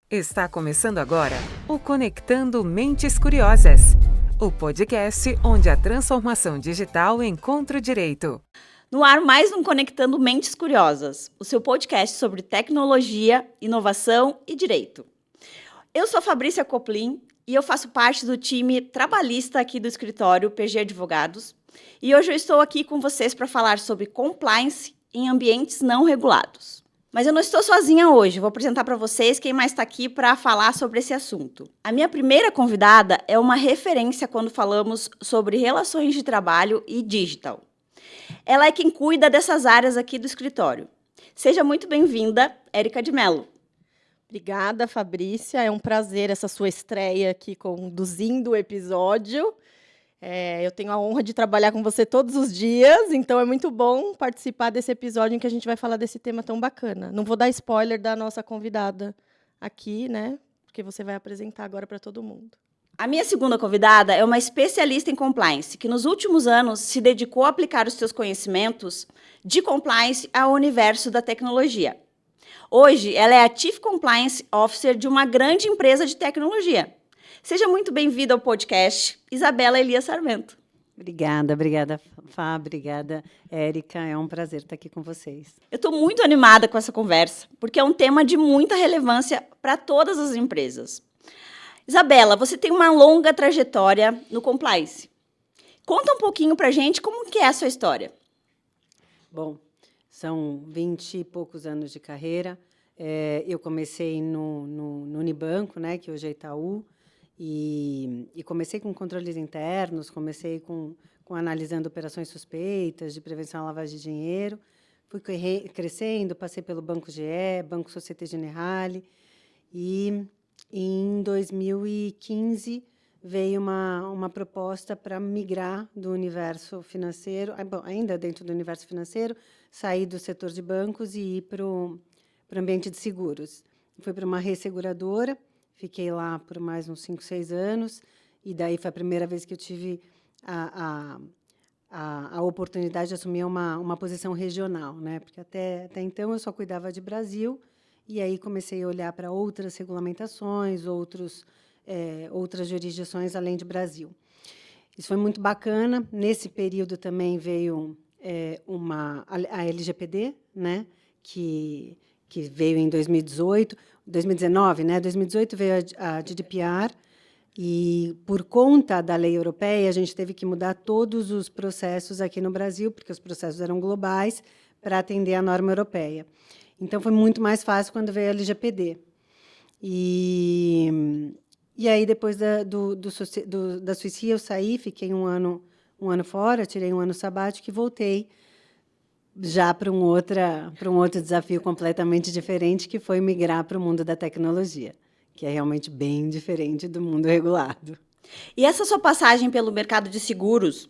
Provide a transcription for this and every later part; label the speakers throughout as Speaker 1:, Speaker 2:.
Speaker 1: Está começando agora o Conectando Mentes Curiosas, o podcast onde a transformação digital encontra o direito.
Speaker 2: No ar, mais um Conectando Mentes Curiosas, o seu podcast sobre tecnologia, inovação e direito. Eu sou Fabrícia Coplin e eu faço parte do time trabalhista aqui do escritório PG Advogados. E hoje eu estou aqui com vocês para falar sobre compliance em ambientes não regulados. Mas eu não estou sozinha hoje, vou apresentar para vocês quem mais está aqui para falar sobre esse assunto. A minha primeira convidada é uma referência quando falamos sobre relações de trabalho e digital. Ela é quem cuida dessas áreas aqui do escritório. Seja muito bem-vinda, Érica de Mello.
Speaker 3: Obrigada, Fabrícia. É um prazer essa sua estreia aqui conduzindo o episódio. Eu tenho a honra de trabalhar com você todos os dias, então é muito bom participar desse episódio em que a gente vai falar desse tema tão bacana. Não vou dar spoiler da nossa convidada aqui, né? Porque você vai apresentar agora para todo mundo.
Speaker 2: A minha segunda convidada é uma especialista em compliance, que nos últimos anos se dedicou a aplicar os seus conhecimentos de compliance ao universo da tecnologia. Hoje, ela é a Chief Compliance Officer de uma grande empresa de tecnologia. Seja muito bem-vinda ao podcast, Isabela Elias Sarmento.
Speaker 4: Obrigada, Fá, obrigada, Érica. É um prazer estar aqui com vocês.
Speaker 2: Eu estou muito animada com essa conversa, porque é um tema de muita relevância para todas as empresas. Isabela, você tem uma longa trajetória no compliance. Conta um pouquinho para a gente como que é a sua história.
Speaker 4: Bom, são 20 e poucos anos de carreira. Eu comecei no Unibanco, né, que hoje é Itaú, e comecei com controles internos, comecei com analisando operações suspeitas de prevenção à lavagem de dinheiro. Fui crescendo, passei pelo Banco GE, Banco Société Générale, e em 2015 veio uma proposta para migrar do universo financeiro, ainda dentro do universo financeiro, sair do setor de bancos e ir para o ambiente de seguros. Fui para uma resseguradora, fiquei lá por mais uns 5, 6 anos, e daí foi a primeira vez que eu tive a oportunidade de assumir uma posição regional, né? Porque até então eu só cuidava de Brasil, e aí comecei a olhar para outras regulamentações, outras jurisdições além de Brasil. Isso foi muito bacana. Nesse período também veio a LGPD, né, que veio em 2019, né? 2018 veio a GDPR, e por conta da lei europeia a gente teve que mudar todos os processos aqui no Brasil, porque os processos eram globais para atender a norma europeia. Então, foi muito mais fácil quando veio a LGPD. E aí, depois da Suíça, eu saí, fiquei um ano fora, tirei um ano sabático e voltei já para um outro desafio completamente diferente, que foi migrar para o mundo da tecnologia, que é realmente bem diferente do mundo regulado.
Speaker 2: E essa sua passagem pelo mercado de seguros,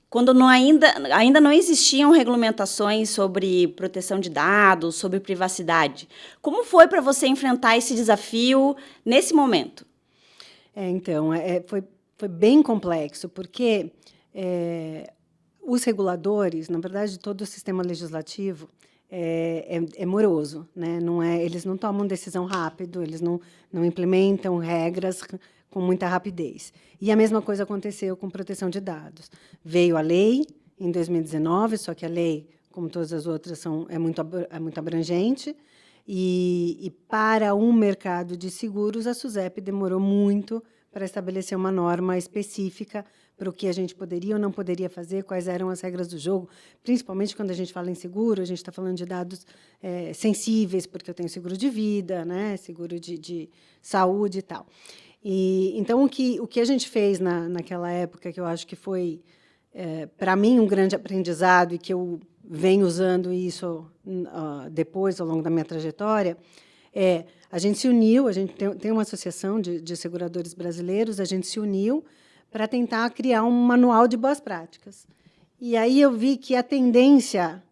Speaker 2: quando ainda não existiam regulamentações sobre proteção de dados, sobre privacidade, como foi para você enfrentar esse desafio nesse momento?
Speaker 4: Foi bem complexo, porque os reguladores, na verdade, todo o sistema legislativo é moroso, né? Eles não tomam decisão rápido, eles não implementam regras com muita rapidez. E a mesma coisa aconteceu com proteção de dados. Veio a lei em 2019, só que a lei, como todas as outras, é muito abrangente, e para um mercado de seguros, a SUSEP demorou muito para estabelecer uma norma específica para o que a gente poderia ou não poderia fazer, quais eram as regras do jogo, principalmente quando a gente fala em seguro, a gente está falando de dados sensíveis, porque eu tenho seguro de vida, né, seguro de saúde e tal. Então, o que a gente fez naquela época, que eu acho que foi, para mim, um grande aprendizado, e que eu venho usando isso depois, ao longo da minha trajetória, a gente se uniu, a gente tem uma associação de seguradores brasileiros, a gente se uniu para tentar criar um manual de boas práticas. E aí eu vi que a tendência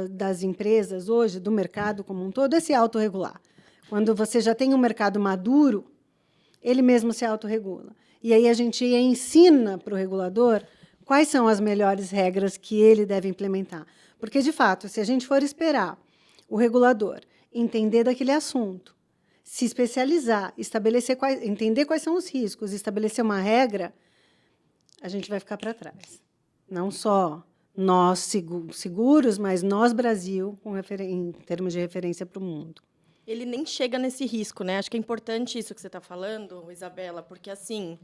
Speaker 4: das empresas hoje, do mercado como um todo, é se autorregular. Quando você já tem um mercado maduro, ele mesmo se autorregula. E aí a gente ensina para o regulador quais são as melhores regras que ele deve implementar. Porque, de fato, se a gente for esperar o regulador entender daquele assunto, se especializar, entender quais são os riscos, estabelecer uma regra, a gente vai ficar para trás. Não só nós, seguros, mas nós, Brasil, em termos de referência para o mundo.
Speaker 3: Ele nem chega nesse risco, né? Acho que é importante isso que você está falando, Isabela, porque, assim,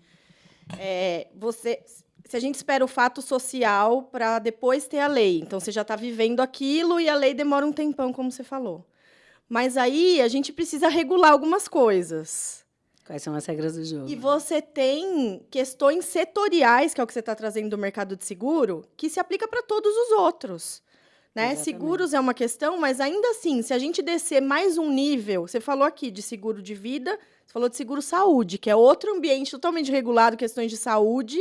Speaker 3: se a gente espera o fato social para depois ter a lei, então você já está vivendo aquilo e a lei demora um tempão, como você falou. Mas aí a gente precisa regular algumas coisas.
Speaker 4: Quais são as regras do jogo?
Speaker 3: E você tem questões setoriais, que é o que você está trazendo do mercado de seguro, que se aplica para todos os outros. Né? Seguros é uma questão, mas ainda assim, se a gente descer mais um nível, você falou aqui de seguro de vida, você falou de seguro-saúde, que é outro ambiente totalmente regulado, questões de saúde,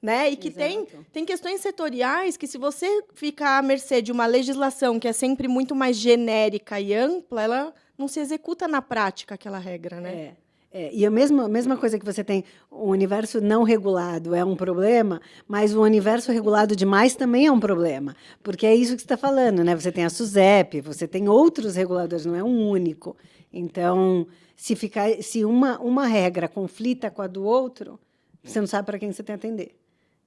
Speaker 3: né? E que tem questões setoriais que, se você ficar à mercê de uma legislação que é sempre muito mais genérica e ampla, ela não se executa na prática, aquela regra, né?
Speaker 4: E a mesma coisa que você tem, o universo não regulado é um problema, mas o universo regulado demais também é um problema, porque é isso que você está falando, né? Você tem a SUSEP, você tem outros reguladores, não é um único. Então, se uma regra conflita com a do outro, você não sabe para quem você tem que atender.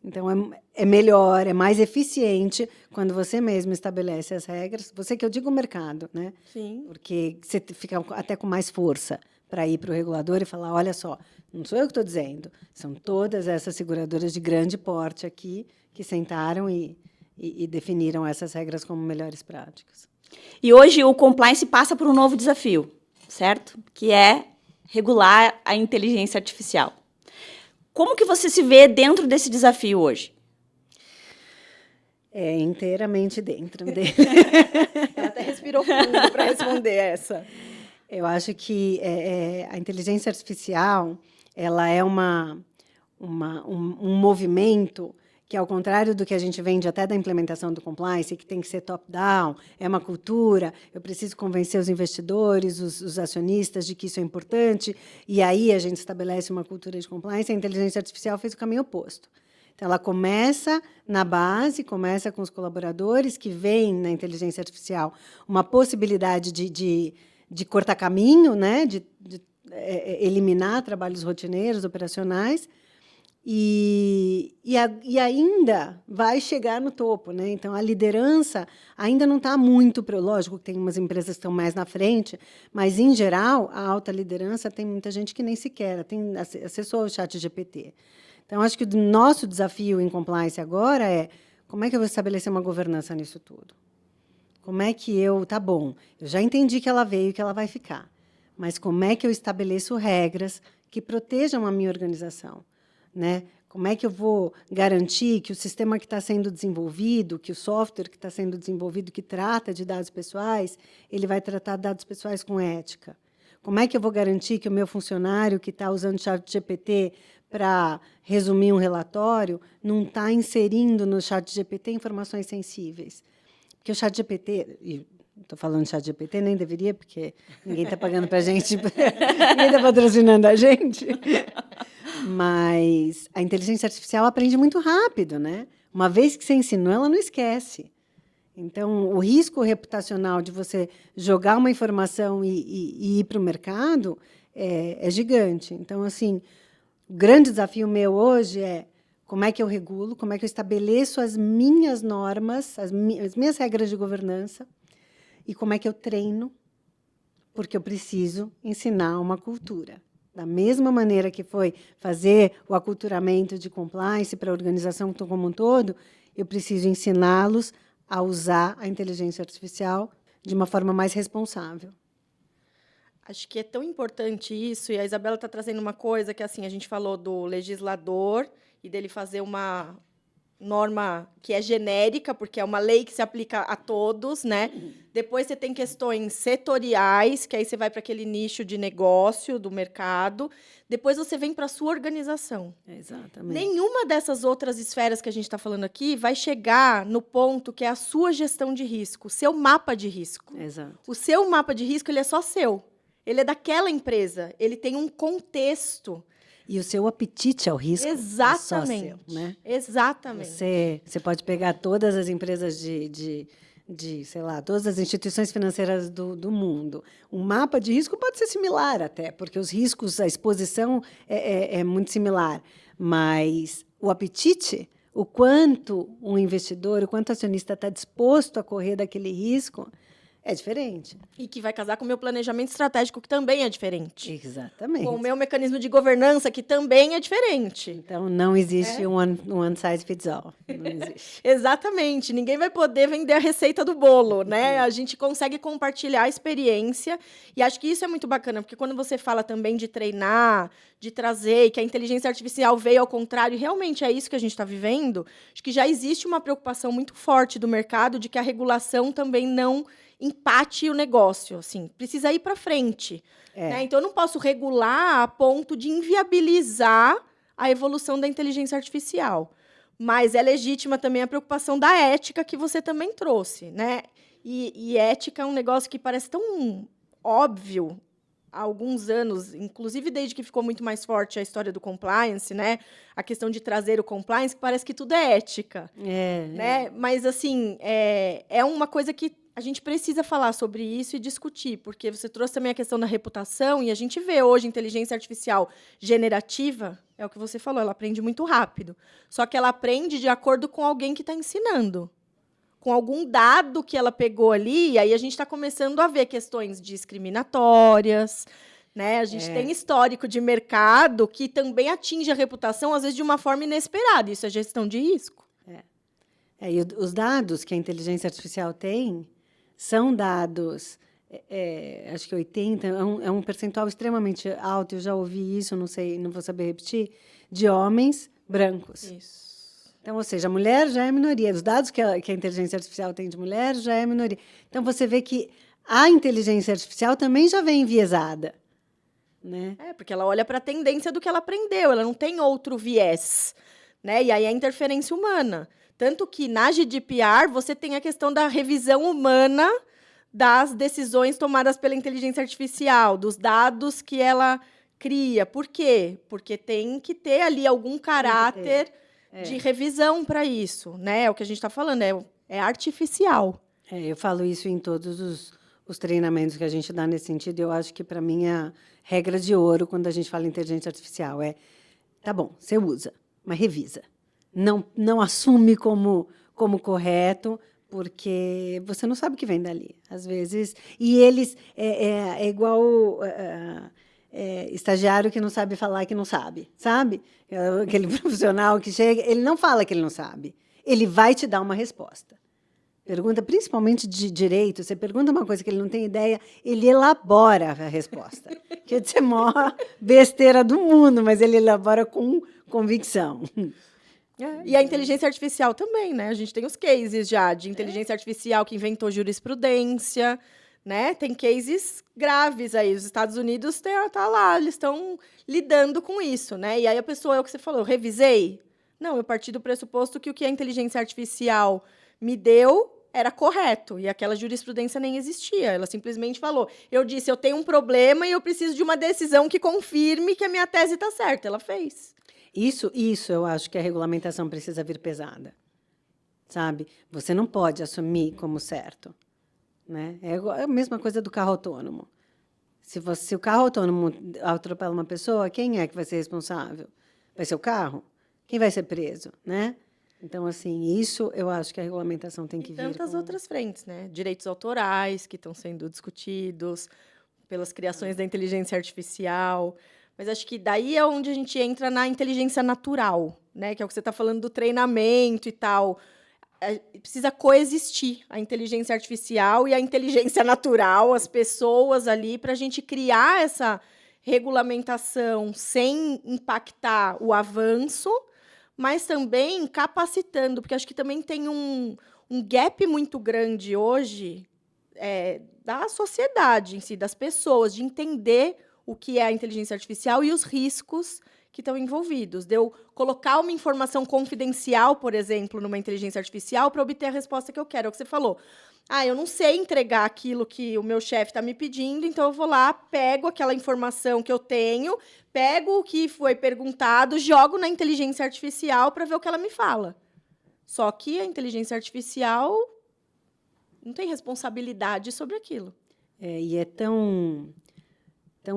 Speaker 4: Então, é melhor, é mais eficiente quando você mesmo estabelece as regras. Você, que eu digo, o mercado, né?
Speaker 3: Sim.
Speaker 4: Porque você fica até com mais força para ir para o regulador e falar, olha só, não sou eu que estou dizendo, são todas essas seguradoras de grande porte aqui que sentaram e definiram essas regras como melhores práticas.
Speaker 2: E hoje o compliance passa por um novo desafio, certo? Que é regular a inteligência artificial. Como que você se vê dentro desse desafio hoje?
Speaker 4: Inteiramente dentro dele.
Speaker 3: Ela até respirou fundo para responder essa.
Speaker 4: Eu acho que a inteligência artificial ela é um movimento que, ao contrário do que a gente vende até da implementação do compliance, que tem que ser top-down, é uma cultura, eu preciso convencer os investidores, os acionistas de que isso é importante, e aí a gente estabelece uma cultura de compliance. A inteligência artificial fez o caminho oposto. Então, ela começa na base, começa com os colaboradores, que veem na inteligência artificial uma possibilidade de cortar caminho, né, de eliminar trabalhos rotineiros, operacionais, e ainda vai chegar no topo, né? Então, a liderança ainda não está muito... Lógico que tem umas empresas que estão mais na frente, mas, em geral, a alta liderança tem muita gente que nem sequer acessou o ChatGPT. Então, acho que o nosso desafio em compliance agora é como é que eu vou estabelecer uma governança nisso tudo? Como é que tá bom, eu já entendi que ela veio e que ela vai ficar, mas como é que eu estabeleço regras que protejam a minha organização? Né? Como é que eu vou garantir que o sistema que está sendo desenvolvido, que o software que está sendo desenvolvido, que trata de dados pessoais, ele vai tratar dados pessoais com ética? Como é que eu vou garantir que o meu funcionário que está usando o ChatGPT para resumir um relatório não está inserindo no ChatGPT informações sensíveis? Porque o ChatGPT, e estou falando de ChatGPT, nem deveria, porque ninguém está pagando para a gente, ninguém está patrocinando a gente. Mas a inteligência artificial aprende muito rápido, né? Uma vez que você ensinou, ela não esquece. Então, o risco reputacional de você jogar uma informação e ir para o mercado é gigante. Então, assim, o grande desafio meu hoje é como é que eu regulo, como é que eu estabeleço as minhas normas, as minhas regras de governança, e como é que eu treino, porque eu preciso ensinar uma cultura. Da mesma maneira que foi fazer o aculturamento de compliance para a organização como um todo, eu preciso ensiná-los a usar a inteligência artificial de uma forma mais responsável.
Speaker 3: Acho que é tão importante isso, e a Isabela está trazendo uma coisa que, assim, a gente falou do legislador e dele fazer uma norma que é genérica, porque é uma lei que se aplica a todos, né? Depois você tem questões setoriais, que aí você vai para aquele nicho de negócio do mercado. Depois você vem para a sua organização.
Speaker 4: Exatamente.
Speaker 3: Nenhuma dessas outras esferas que a gente está falando aqui vai chegar no ponto que é a sua gestão de risco, o seu mapa de risco.
Speaker 4: Exato.
Speaker 3: O seu mapa de risco, ele é só seu. Ele é daquela empresa. Ele tem um contexto.
Speaker 4: E o seu apetite ao risco
Speaker 3: Exatamente.
Speaker 4: é só seu, né?
Speaker 3: Exatamente.
Speaker 4: Você pode pegar todas as empresas de de, sei lá, todas as instituições financeiras do mundo. Um mapa de risco pode ser similar até, porque os riscos, a exposição é muito similar, mas o apetite, o quanto um investidor, o quanto o acionista está disposto a correr daquele risco, é diferente.
Speaker 3: E que vai casar com o meu planejamento estratégico, que também é diferente.
Speaker 4: Exatamente.
Speaker 3: Com o meu mecanismo de governança, que também é diferente.
Speaker 4: Então, não existe one size fits all. Não existe.
Speaker 3: Exatamente. Ninguém vai poder vender a receita do bolo, né? A gente consegue compartilhar a experiência. E acho que isso é muito bacana, porque quando você fala também de treinar, de trazer, e que a inteligência artificial veio ao contrário, e realmente é isso que a gente está vivendo, acho que já existe uma preocupação muito forte do mercado de que a regulação também não empate o negócio, assim, precisa ir para frente. Né? Então, eu não posso regular a ponto de inviabilizar a evolução da inteligência artificial. Mas é legítima também a preocupação da ética que você também trouxe. Né? E ética é um negócio que parece tão óbvio há alguns anos, inclusive desde que ficou muito mais forte a história do compliance, né? A questão de trazer o compliance, que parece que tudo é ética. Né? Mas, assim, é uma coisa que a gente precisa falar sobre isso e discutir, porque você trouxe também a questão da reputação, e a gente vê hoje inteligência artificial generativa, é o que você falou, ela aprende muito rápido. Só que ela aprende de acordo com alguém que está ensinando, com algum dado que ela pegou ali, e aí a gente está começando a ver questões discriminatórias, né? A gente tem histórico de mercado que também atinge a reputação, às vezes, de uma forma inesperada. Isso é gestão de risco.
Speaker 4: E os dados que a inteligência artificial tem são dados, acho que 80, é um percentual extremamente alto, eu já ouvi isso, não sei, não vou saber repetir, de homens brancos.
Speaker 3: Isso.
Speaker 4: Então, ou seja, a mulher já é minoria. Os dados que a inteligência artificial tem de mulher já é minoria. Então, você vê que a inteligência artificial também já vem enviesada. Né?
Speaker 3: Porque ela olha para a tendência do que ela aprendeu, ela não tem outro viés. Né? E aí a interferência humana. Tanto que, na GDPR, você tem a questão da revisão humana das decisões tomadas pela inteligência artificial, dos dados que ela cria. Por quê? Porque tem que ter ali algum caráter de revisão para isso. Né? É o que a gente está falando, é artificial.
Speaker 4: Eu falo isso em todos os treinamentos que a gente dá nesse sentido. Eu acho que, para mim, a regra de ouro, quando a gente fala em inteligência artificial, tá bom, você usa, mas revisa. Não assume como correto, porque você não sabe o que vem dali, às vezes. E eles é igual estagiário que não sabe falar que não sabe, sabe? Aquele profissional que chega, ele não fala que ele não sabe, ele vai te dar uma resposta. Pergunta, principalmente de direito, você pergunta uma coisa que ele não tem ideia, ele elabora a resposta. Quer dizer, a maior besteira do mundo, mas ele elabora com convicção.
Speaker 3: E a inteligência artificial também, né? A gente tem os cases já de inteligência artificial que inventou jurisprudência, né? Tem cases graves aí. Os Estados Unidos tá lá, eles estão lidando com isso, né? E aí a pessoa, é o que você falou, eu revisei? Não, eu parti do pressuposto que o que a inteligência artificial me deu era correto, e aquela jurisprudência nem existia. Ela simplesmente falou, eu disse, eu tenho um problema e eu preciso de uma decisão que confirme que a minha tese está certa. Ela fez.
Speaker 4: Isso eu acho que a regulamentação precisa vir pesada, sabe? Você não pode assumir como certo, né? É a mesma coisa do carro autônomo. Se o carro autônomo atropela uma pessoa, quem é que vai ser responsável? Vai ser o carro? Quem vai ser preso, né? Então, assim, isso eu acho que a regulamentação tem que vir.
Speaker 3: E tantas outras frentes, né? Direitos autorais que estão sendo discutidos pelas criações da inteligência artificial. Mas acho que daí é onde a gente entra na inteligência natural, né? Que é o que você está falando do treinamento e tal. Precisa coexistir a inteligência artificial e a inteligência natural, as pessoas ali, para a gente criar essa regulamentação sem impactar o avanço, mas também capacitando, porque acho que também tem um gap muito grande hoje da sociedade em si, das pessoas, de entender o que é a inteligência artificial e os riscos que estão envolvidos. De eu colocar uma informação confidencial, por exemplo, numa inteligência artificial para obter a resposta que eu quero. É o que você falou. Eu não sei entregar aquilo que o meu chefe está me pedindo, então eu vou lá, pego aquela informação que eu tenho, pego o que foi perguntado, jogo na inteligência artificial para ver o que ela me fala. Só que a inteligência artificial não tem responsabilidade sobre aquilo.
Speaker 4: E é tão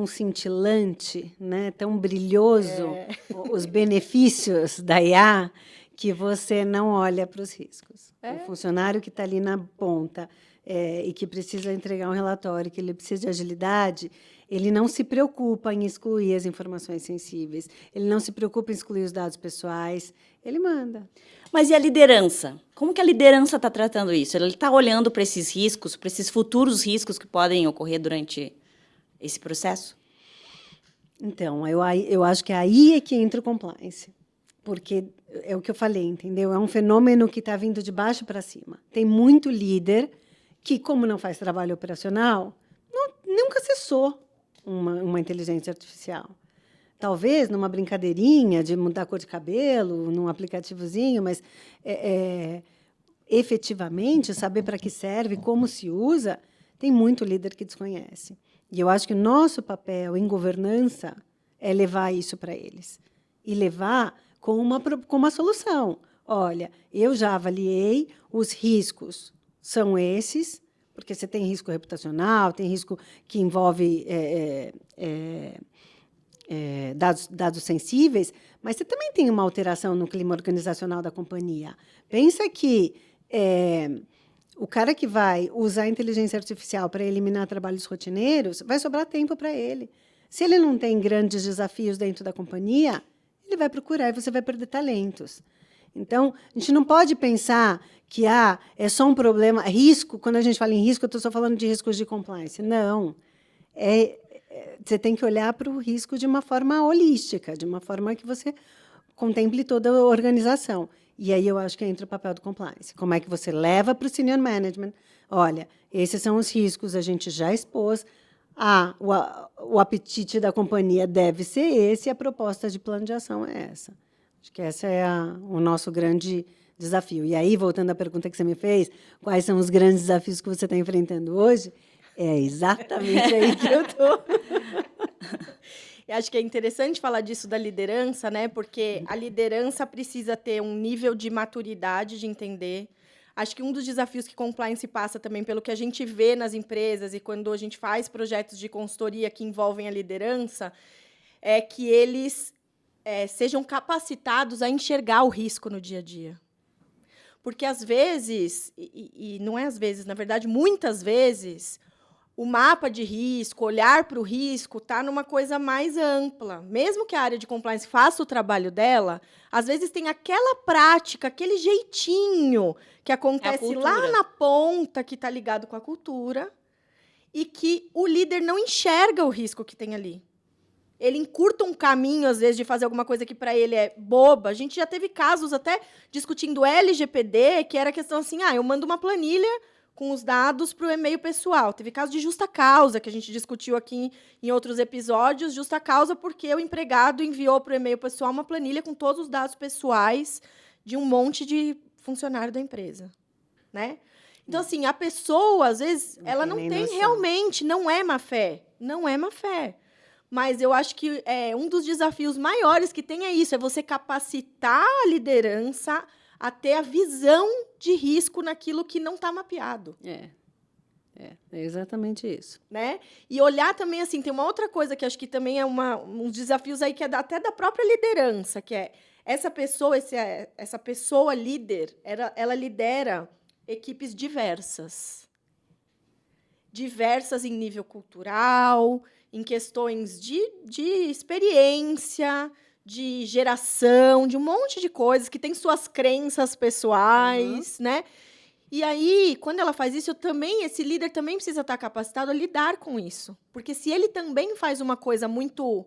Speaker 4: cintilante, né? Tão brilhoso os benefícios da IA, que você não olha para os riscos. O funcionário que está ali na ponta e que precisa entregar um relatório, que ele precisa de agilidade, ele não se preocupa em excluir as informações sensíveis, ele não se preocupa em excluir os dados pessoais, ele manda.
Speaker 2: Mas e a liderança? Como que a liderança está tratando isso? Ele está olhando para esses riscos, para esses futuros riscos que podem ocorrer durante esse processo?
Speaker 4: Então, eu acho que aí é que entra o compliance. Porque é o que eu falei, entendeu? É um fenômeno que está vindo de baixo para cima. Tem muito líder que, como não faz trabalho operacional, nunca acessou uma inteligência artificial. Talvez numa brincadeirinha de mudar a cor de cabelo, num aplicativozinho, mas efetivamente saber para que serve, como se usa, tem muito líder que desconhece. E eu acho que o nosso papel em governança é levar isso para eles. E levar com uma solução. Olha, eu já avaliei, os riscos são esses, porque você tem risco reputacional, tem risco que envolve dados sensíveis, mas você também tem uma alteração no clima organizacional da companhia. Pensa que o cara que vai usar a inteligência artificial para eliminar trabalhos rotineiros, vai sobrar tempo para ele. Se ele não tem grandes desafios dentro da companhia, ele vai procurar e você vai perder talentos. Então, a gente não pode pensar que é só um problema, risco, quando a gente fala em risco, eu estou só falando de riscos de compliance. Não. Você tem que olhar para o risco de uma forma holística, de uma forma que você contemple toda a organização. E aí eu acho que entra o papel do compliance. Como é que você leva para o senior management? Olha, esses são os riscos, a gente já expôs. O apetite da companhia deve ser esse, e a proposta de plano de ação é essa. Acho que esse é o nosso grande desafio. E aí, voltando à pergunta que você me fez, quais são os grandes desafios que você está enfrentando hoje? É exatamente aí que eu estou.
Speaker 3: Eu acho que é interessante falar disso da liderança, né? Porque a liderança precisa ter um nível de maturidade, de entender. Acho que um dos desafios que compliance passa também, pelo que a gente vê nas empresas e quando a gente faz projetos de consultoria que envolvem a liderança, é que eles sejam capacitados a enxergar o risco no dia a dia. Porque, às vezes, e não é às vezes, na verdade, muitas vezes, o mapa de risco, olhar para o risco, está numa coisa mais ampla. Mesmo que a área de compliance faça o trabalho dela, às vezes tem aquela prática, aquele jeitinho que acontece lá na ponta, que está ligado com a cultura, e que o líder não enxerga o risco que tem ali. Ele encurta um caminho, às vezes, de fazer alguma coisa que para ele é boba. A gente já teve casos até discutindo LGPD, que era a questão assim, eu mando uma planilha com os dados para o e-mail pessoal. Teve caso de justa causa, que a gente discutiu aqui em outros episódios, justa causa porque o empregado enviou para o e-mail pessoal uma planilha com todos os dados pessoais de um monte de funcionário da empresa, né? Então, assim, a pessoa, às vezes, ela não tem realmente, não é má fé. Não é má fé. Mas eu acho que um dos desafios maiores que tem é isso, é você capacitar a liderança a ter a visão de risco naquilo que não está mapeado.
Speaker 4: É exatamente isso.
Speaker 3: Né? E olhar também, assim, tem uma outra coisa que acho que também é uns desafios aí que é até da própria liderança, que é essa pessoa líder, ela lidera equipes diversas. Diversas em nível cultural, em questões de experiência, de geração, de um monte de coisas, que tem suas crenças pessoais, né? E aí, quando ela faz isso, esse líder também precisa estar capacitado a lidar com isso. Porque se ele também faz uma coisa muito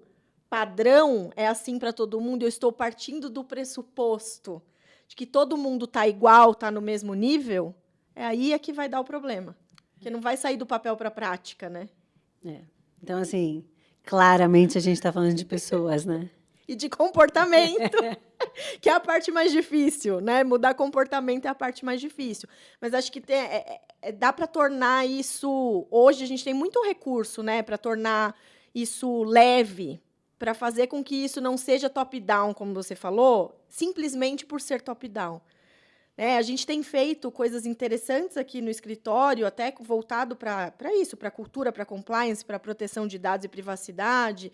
Speaker 3: padrão, é assim para todo mundo, eu estou partindo do pressuposto de que todo mundo está igual, está no mesmo nível, aí é que vai dar o problema. Porque não vai sair do papel para a prática, né?
Speaker 4: Então, assim, claramente a gente está falando de pessoas, né?
Speaker 3: E de comportamento, que é a parte mais difícil, né? Mudar comportamento é a parte mais difícil. Mas acho que dá para tornar isso... Hoje a gente tem muito recurso, né? Para tornar isso leve, para fazer com que isso não seja top-down, como você falou, simplesmente por ser top-down. A gente tem feito coisas interessantes aqui no escritório, até voltado para isso, para cultura, para compliance, para proteção de dados e privacidade,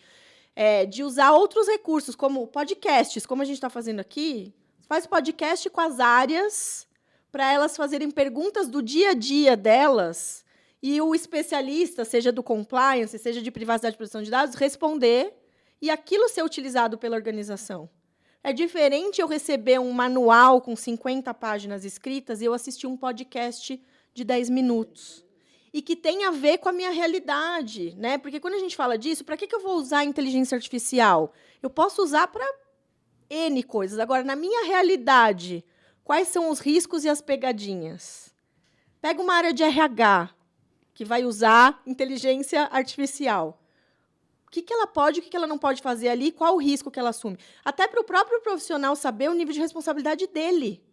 Speaker 3: de usar outros recursos, como podcasts, como a gente está fazendo aqui. Faz podcast com as áreas para elas fazerem perguntas do dia a dia delas e o especialista, seja do compliance, seja de privacidade e proteção de dados, responder e aquilo ser utilizado pela organização. É diferente eu receber um manual com 50 páginas escritas e eu assistir um podcast de 10 minutos. E que tem a ver com a minha realidade, né? Porque quando a gente fala disso, para que eu vou usar a inteligência artificial? Eu posso usar para N coisas. Agora, na minha realidade, quais são os riscos e as pegadinhas? Pega uma área de RH, que vai usar inteligência artificial. O que ela pode, o que ela não pode fazer ali, qual o risco que ela assume. Até para o próprio profissional saber o nível de responsabilidade dele.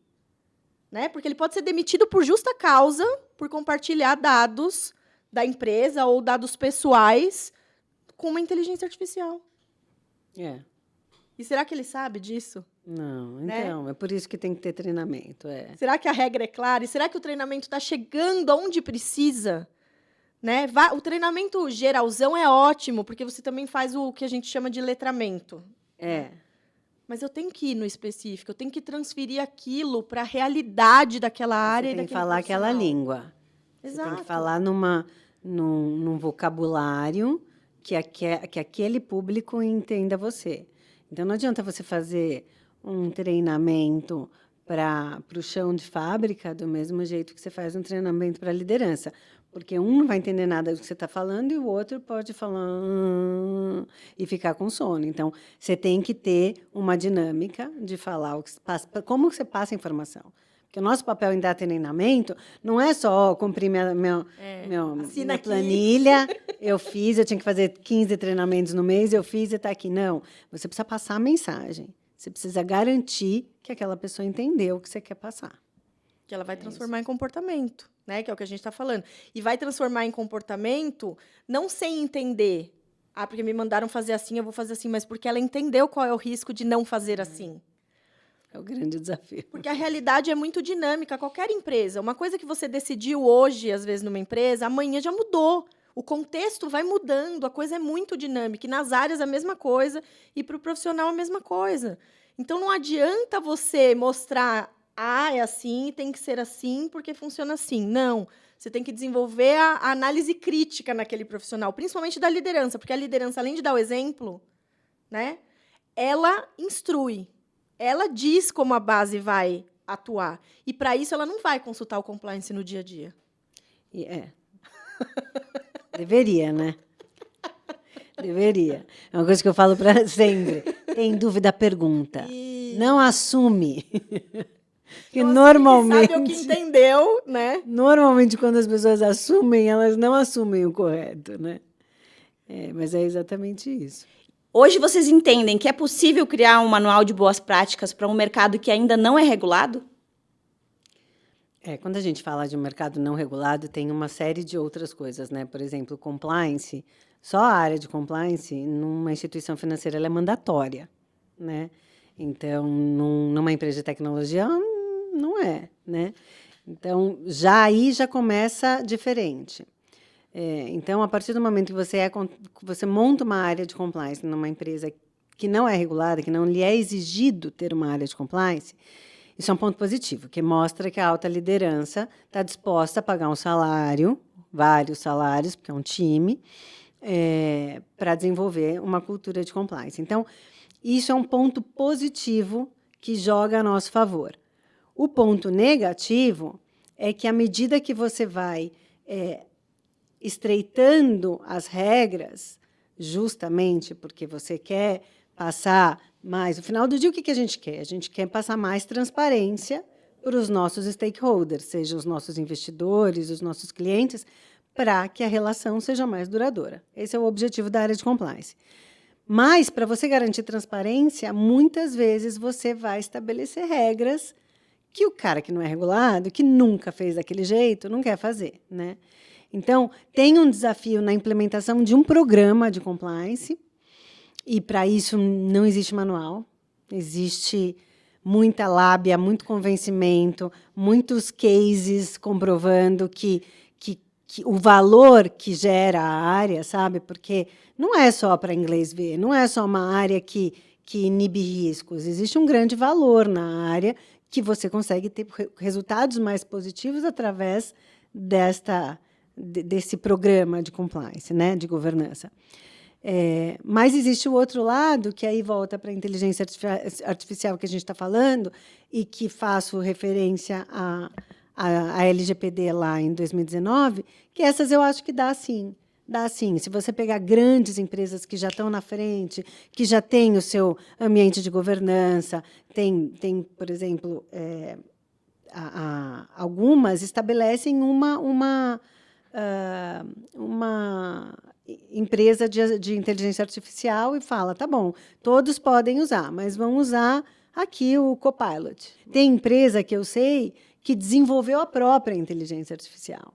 Speaker 3: Né? Porque ele pode ser demitido por justa causa, por compartilhar dados da empresa ou dados pessoais com uma inteligência artificial. E será que ele sabe disso?
Speaker 4: Não,
Speaker 3: né?
Speaker 4: então, é por isso que tem que ter treinamento.
Speaker 3: Será que a regra é clara? E será que o treinamento está chegando onde precisa? Né? O treinamento geralzão é ótimo, porque você também faz o que a gente chama de letramento. Mas eu tenho que ir no específico, eu tenho que transferir aquilo para a realidade daquela área.
Speaker 4: Você tem que falar aquela língua.
Speaker 3: Exato.
Speaker 4: Você tem que falar num vocabulário que aquele público entenda você. Então, não adianta você fazer um treinamento para o chão de fábrica do mesmo jeito que você faz um treinamento para liderança. Porque um não vai entender nada do que você está falando e o outro pode falar e ficar com sono. Então, você tem que ter uma dinâmica de falar o que se passa, como você passa a informação. Porque o nosso papel em dar treinamento não é só cumprir minha planilha, eu tinha que fazer 15 treinamentos no mês, eu fiz e está aqui. Não, você precisa passar a mensagem. Você precisa garantir que aquela pessoa entendeu o que você quer passar.
Speaker 3: Que ela vai transformar em comportamento, né? Que é o que a gente está falando. E vai transformar em comportamento não sem entender. Porque me mandaram fazer assim, eu vou fazer assim. Mas porque ela entendeu qual é o risco de não fazer assim.
Speaker 4: É o grande desafio.
Speaker 3: Porque a realidade é muito dinâmica. Qualquer empresa. Uma coisa que você decidiu hoje, às vezes, numa empresa, amanhã já mudou. O contexto vai mudando. A coisa é muito dinâmica. E nas áreas, a mesma coisa. E para o profissional, a mesma coisa. Então, não adianta você mostrar... é assim, tem que ser assim, porque funciona assim. Não. Você tem que desenvolver a análise crítica naquele profissional, principalmente da liderança, porque a liderança, além de dar o exemplo, né, ela instrui. Ela diz como a base vai atuar. E, para isso, ela não vai consultar o compliance no dia a dia.
Speaker 4: Deveria, né? Deveria. É uma coisa que eu falo para sempre. Tem dúvida, pergunta. Não assume. Que normalmente
Speaker 3: sabe o que entendeu, né?
Speaker 4: Normalmente, quando as pessoas assumem, elas não assumem o correto, né? Mas é exatamente isso.
Speaker 2: Hoje vocês entendem que é possível criar um manual de boas práticas para um mercado que ainda não é regulado?
Speaker 4: Quando a gente fala de um mercado não regulado, tem uma série de outras coisas, né? Por exemplo, compliance. Só a área de compliance, numa instituição financeira, ela é mandatória, né? Então, numa empresa de tecnologia, não é, né? Então, aí já começa diferente. Então, a partir do momento que você monta uma área de compliance numa empresa que não é regulada, que não lhe é exigido ter uma área de compliance, isso é um ponto positivo, que mostra que a alta liderança está disposta a pagar um salário, vários salários, porque é um time, para desenvolver uma cultura de compliance. Então, isso é um ponto positivo que joga a nosso favor. O ponto negativo é que, à medida que você vai estreitando as regras, justamente porque você quer passar mais... No final do dia, o que a gente quer? A gente quer passar mais transparência para os nossos stakeholders, seja os nossos investidores, os nossos clientes, para que a relação seja mais duradoura. Esse é o objetivo da área de compliance. Mas, para você garantir transparência, muitas vezes você vai estabelecer regras que o cara que não é regulado, que nunca fez daquele jeito, não quer fazer, né? Então, tem um desafio na implementação de um programa de compliance, e, para isso, não existe manual. Existe muita lábia, muito convencimento, muitos cases comprovando que o valor que gera a área, sabe? Porque não é só para inglês ver, não é só uma área que inibe riscos. Existe um grande valor na área que você consegue ter resultados mais positivos através desse programa de compliance, né, de governança. Mas existe o outro lado, que aí volta para a inteligência artificial que a gente está falando, e que faço referência a LGPD lá em 2019, que essas eu acho que dá sim. Dá sim. Se você pegar grandes empresas que já estão na frente, que já têm o seu ambiente de governança, tem por exemplo, algumas estabelecem uma empresa de inteligência artificial e fala, tá bom, todos podem usar, mas vão usar aqui o Copilot. Tem empresa que eu sei que desenvolveu a própria inteligência artificial,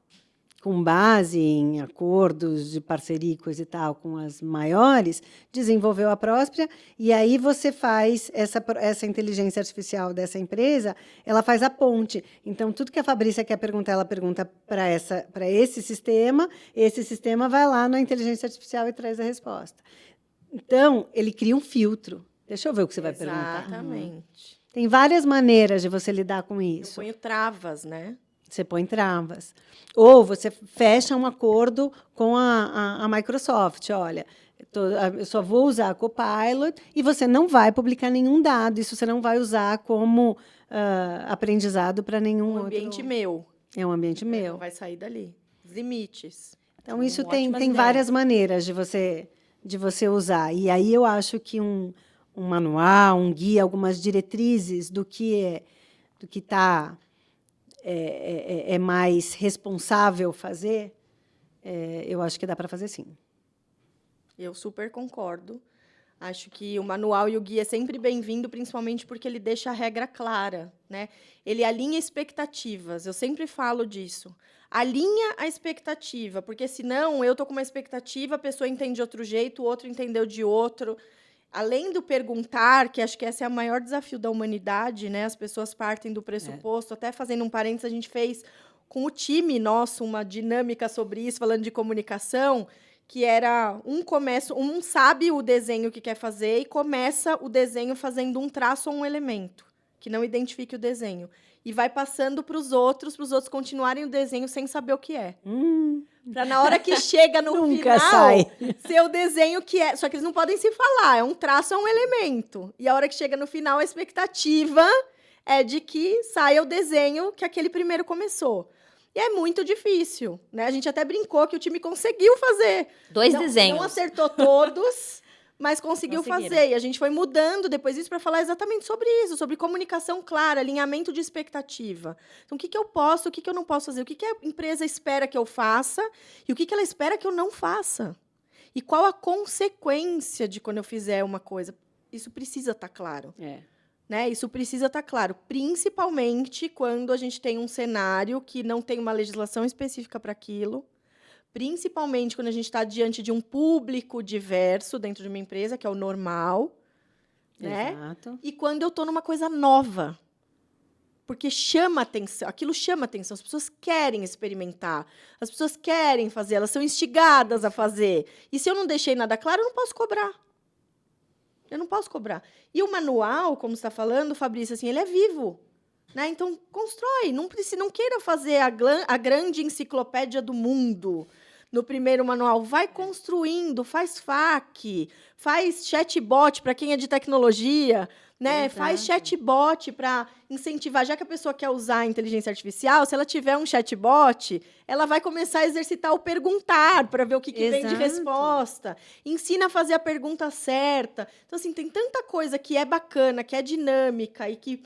Speaker 4: com base em acordos de parceria e coisa e tal, com as maiores, desenvolveu a própria, e aí você faz essa inteligência artificial dessa empresa, ela faz a ponte. Então, tudo que a Fabrícia quer perguntar, ela pergunta para esse sistema vai lá na inteligência artificial e traz a resposta. Então, ele cria um filtro. Deixa eu ver o que você vai perguntar.
Speaker 3: Exatamente.
Speaker 4: Tem várias maneiras de você lidar com isso.
Speaker 3: Eu ponho travas, né?
Speaker 4: Você põe travas. Ou você fecha um acordo com a Microsoft. Olha, eu só vou usar a Copilot e você não vai publicar nenhum dado. Isso você não vai usar como aprendizado para nenhum outro.
Speaker 3: É um ambiente meu.
Speaker 4: É um ambiente meu.
Speaker 3: Não vai sair dali. Os limites.
Speaker 4: Então, isso tem várias maneiras de você usar. E aí eu acho que um manual, um guia, algumas diretrizes do que está mais responsável fazer, eu acho que dá para fazer sim.
Speaker 3: Eu super concordo. Acho que o manual e o guia é sempre bem-vindo, principalmente porque ele deixa a regra clara, né? Ele alinha expectativas. Eu sempre falo disso. Alinha a expectativa, porque senão eu estou com uma expectativa, a pessoa entende de outro jeito, o outro entendeu de outro. Além do perguntar, que acho que esse é o maior desafio da humanidade, né? As pessoas partem do pressuposto. Até fazendo um parênteses, a gente fez com o time nosso uma dinâmica sobre isso, falando de comunicação, que era um sabe o desenho que quer fazer e começa o desenho fazendo um traço ou um elemento, que não identifique o desenho. E vai passando para os outros continuarem o desenho sem saber o que é. Para na hora que chega no
Speaker 4: Nunca
Speaker 3: final,
Speaker 4: sai.
Speaker 3: ser o desenho que é. Só que eles não podem se falar, é um traço, é um elemento. E a hora que chega no final, a expectativa é de que saia o desenho que aquele primeiro começou. E é muito difícil, né? A gente até brincou que o time conseguiu fazer.
Speaker 2: Dois desenhos.
Speaker 3: Não acertou todos, mas conseguiu fazer. E a gente foi mudando depois disso para falar exatamente sobre isso, sobre comunicação clara, alinhamento de expectativa. Então, o que eu posso, o que eu não posso fazer? O que a empresa espera que eu faça e o que ela espera que eu não faça? E qual a consequência de quando eu fizer uma coisa? Isso precisa estar claro. Né? Isso precisa estar claro, principalmente quando a gente tem um cenário que não tem uma legislação específica para aquilo, principalmente quando a gente está diante de um público diverso dentro de uma empresa, que é o normal, né?
Speaker 4: Exato.
Speaker 3: E quando eu estou numa coisa nova, porque chama atenção, aquilo chama atenção, as pessoas querem experimentar, as pessoas querem fazer, elas são instigadas a fazer. E se eu não deixei nada claro, eu não posso cobrar. Eu não posso cobrar. E o manual, como você está falando, Fabrício, assim, ele é vivo. Né? Então, constrói. Não queira fazer a grande enciclopédia do mundo no primeiro manual. Vai construindo, faz FAQ, faz chatbot para quem é de tecnologia, né? Faz chatbot para incentivar. Já que a pessoa quer usar a inteligência artificial, se ela tiver um chatbot, ela vai começar a exercitar o perguntar para ver o que vem de resposta. Ensina a fazer a pergunta certa. Então, assim, tem tanta coisa que é bacana, que é dinâmica e que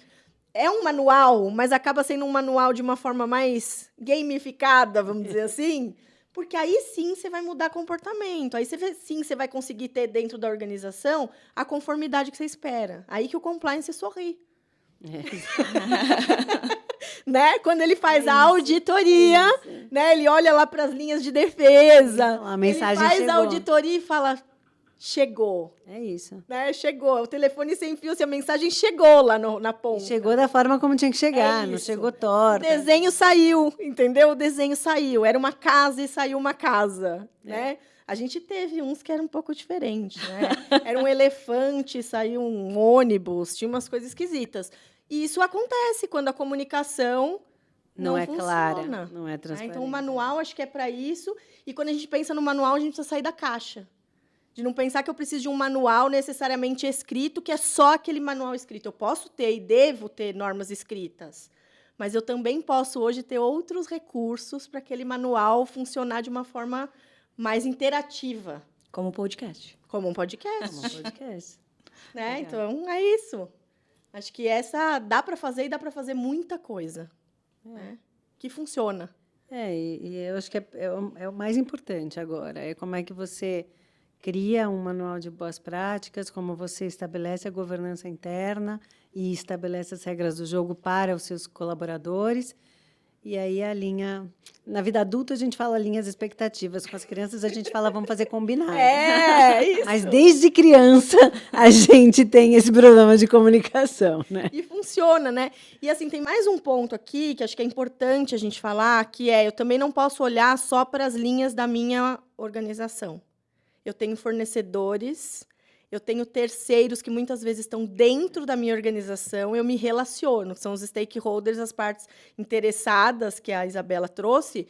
Speaker 3: é um manual, mas acaba sendo um manual de uma forma mais gamificada, vamos dizer assim. Porque aí sim você vai mudar comportamento. Aí você vai conseguir ter dentro da organização a conformidade que você espera. Aí que o compliance sorri. Né? Quando ele faz a auditoria, né? Ele olha lá para as linhas de defesa.
Speaker 4: A mensagem
Speaker 3: ele faz
Speaker 4: chegou.
Speaker 3: a auditoria e fala, chegou.
Speaker 4: É isso.
Speaker 3: Né? Chegou. O telefone sem fio, a mensagem chegou lá na ponta.
Speaker 4: Chegou da forma como tinha que chegar, não
Speaker 3: isso.
Speaker 4: chegou
Speaker 3: O
Speaker 4: torta.
Speaker 3: desenho saiu, entendeu? O desenho saiu. Era uma casa e saiu uma casa, né? A gente teve uns que eram um pouco diferentes, né? Era um elefante, saiu um ônibus, tinha umas coisas esquisitas. E isso acontece quando a comunicação não
Speaker 4: é
Speaker 3: funciona.
Speaker 4: clara, não é transparente.
Speaker 3: Então, o manual acho que é para isso. E quando a gente pensa no manual, a gente precisa sair da caixa. De não pensar que eu preciso de um manual necessariamente escrito, que é só aquele manual escrito. Eu posso ter e devo ter normas escritas, mas eu também posso hoje ter outros recursos para aquele manual funcionar de uma forma mais interativa.
Speaker 2: Como podcast.
Speaker 3: Como um podcast.
Speaker 4: Como um podcast.
Speaker 3: Né?
Speaker 4: Legal.
Speaker 3: Então, é isso. Acho que essa dá para fazer e dá para fazer muita coisa. Né? Que funciona.
Speaker 4: E eu acho que é o mais importante agora. É como é que você cria um manual de boas práticas, como você estabelece a governança interna e estabelece as regras do jogo para os seus colaboradores. E aí a linha... Na vida adulta, a gente fala linhas expectativas. Com as crianças, a gente fala, vamos fazer combinado.
Speaker 3: Isso.
Speaker 4: Mas desde criança, a gente tem esse problema de comunicação, né?
Speaker 3: E funciona, né? E, assim, tem mais um ponto aqui que acho que é importante a gente falar, que eu também não posso olhar só para as linhas da minha organização. Eu tenho fornecedores, eu tenho terceiros que muitas vezes estão dentro da minha organização, eu me relaciono, são os stakeholders, as partes interessadas que a Isabela trouxe,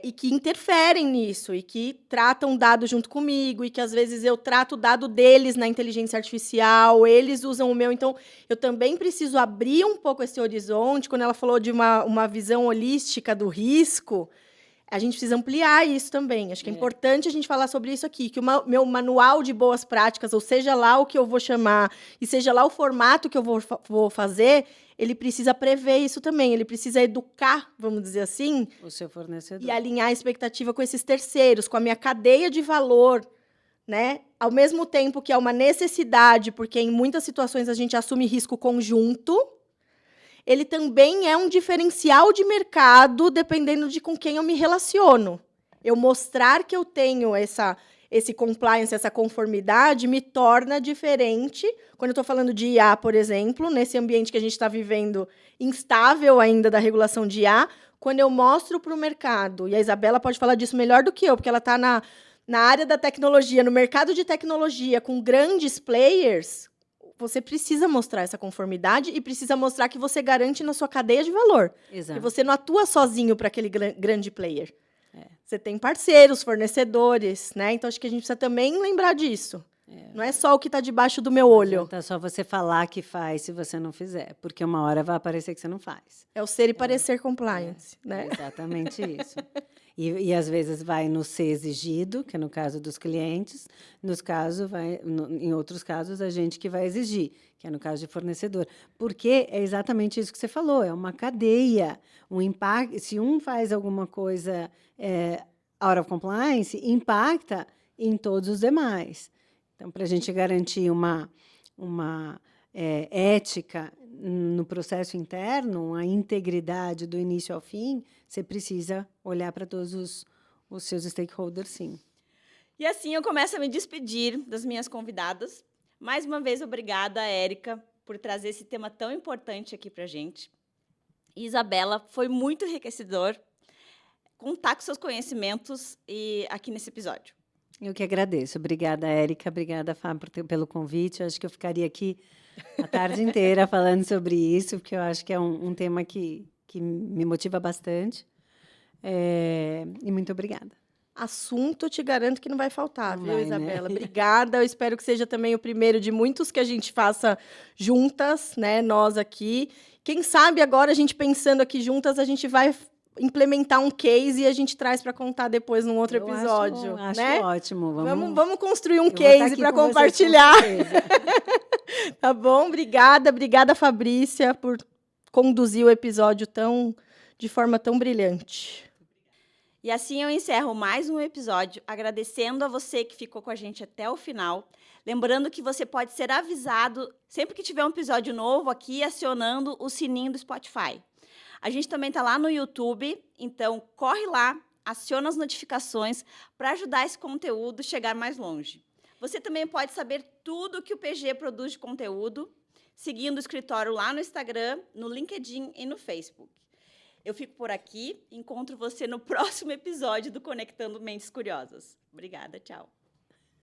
Speaker 3: e que interferem nisso, e que tratam dado junto comigo, e que às vezes eu trato o dado deles na inteligência artificial, eles usam o meu. Então, eu também preciso abrir um pouco esse horizonte. Quando ela falou de uma visão holística do risco, a gente precisa ampliar isso também. Acho que é importante a gente falar sobre isso aqui, que o meu manual de boas práticas, ou seja lá o que eu vou chamar, e seja lá o formato que eu vou fazer, ele precisa prever isso também. Ele precisa educar, vamos dizer assim,
Speaker 4: O seu fornecedor.
Speaker 3: e alinhar a expectativa com esses terceiros, com a minha cadeia de valor, né? Ao mesmo tempo que é uma necessidade, porque em muitas situações a gente assume risco conjunto, ele também é um diferencial de mercado, dependendo de com quem eu me relaciono. Eu mostrar que eu tenho esse compliance, essa conformidade, me torna diferente. Quando eu estou falando de IA, por exemplo, nesse ambiente que a gente está vivendo, instável ainda da regulação de IA, quando eu mostro para o mercado, e a Isabela pode falar disso melhor do que eu, porque ela está na área da tecnologia, no mercado de tecnologia, com grandes players, você precisa mostrar essa conformidade e precisa mostrar que você garante na sua cadeia de valor.
Speaker 4: Exato.
Speaker 3: Que você não atua sozinho para aquele grande player. Você tem parceiros, fornecedores, né? Então, acho que a gente precisa também lembrar disso. Não é só o que está debaixo do meu olho.
Speaker 4: Tá só você falar que faz se você não fizer, porque uma hora vai aparecer que você não faz.
Speaker 3: É o ser e parecer compliance, né?
Speaker 4: É exatamente isso. E às vezes vai no ser exigido, que é no caso dos clientes, em outros casos, a gente que vai exigir, que é no caso de fornecedor. Porque é exatamente isso que você falou, é uma cadeia. Um impacto, se um faz alguma coisa out of compliance, impacta em todos os demais. Então, para a gente garantir uma ética no processo interno, a integridade do início ao fim, você precisa olhar para todos os seus stakeholders, sim.
Speaker 2: E assim eu começo a me despedir das minhas convidadas. Mais uma vez, obrigada, Érica, por trazer esse tema tão importante aqui para a gente. E, Isabela, foi muito enriquecedor contar com seus conhecimentos aqui nesse episódio.
Speaker 4: Eu que agradeço. Obrigada, Érica. Obrigada, Fábio, pelo convite. Eu acho que eu ficaria aqui a tarde inteira falando sobre isso, porque eu acho que é um tema que me motiva bastante. E muito obrigada.
Speaker 3: Assunto, eu te garanto que não vai faltar,
Speaker 4: Não
Speaker 3: viu,
Speaker 4: vai,
Speaker 3: Isabela?
Speaker 4: né?
Speaker 3: Obrigada. Eu espero que seja também o primeiro de muitos que a gente faça juntas, né? Nós aqui. Quem sabe agora, a gente pensando aqui juntas, a gente vai implementar um case e a gente traz para contar depois num outro episódio.
Speaker 4: Acho
Speaker 3: né?
Speaker 4: ótimo.
Speaker 3: Vamos construir um
Speaker 4: eu vou estar
Speaker 3: case
Speaker 4: aqui
Speaker 3: para
Speaker 4: com vocês,
Speaker 3: compartilhar.
Speaker 4: com certeza.
Speaker 3: Tá bom? Obrigada, Fabrícia, por conduzir o episódio de forma tão brilhante.
Speaker 2: E assim eu encerro mais um episódio, agradecendo a você que ficou com a gente até o final. Lembrando que você pode ser avisado sempre que tiver um episódio novo aqui, acionando o sininho do Spotify. A gente também está lá no YouTube, então corre lá, aciona as notificações para ajudar esse conteúdo a chegar mais longe. Você também pode saber tudo que o PG produz de conteúdo, seguindo o escritório lá no Instagram, no LinkedIn e no Facebook. Eu fico por aqui, encontro você no próximo episódio do Conectando Mentes Curiosas. Obrigada, tchau.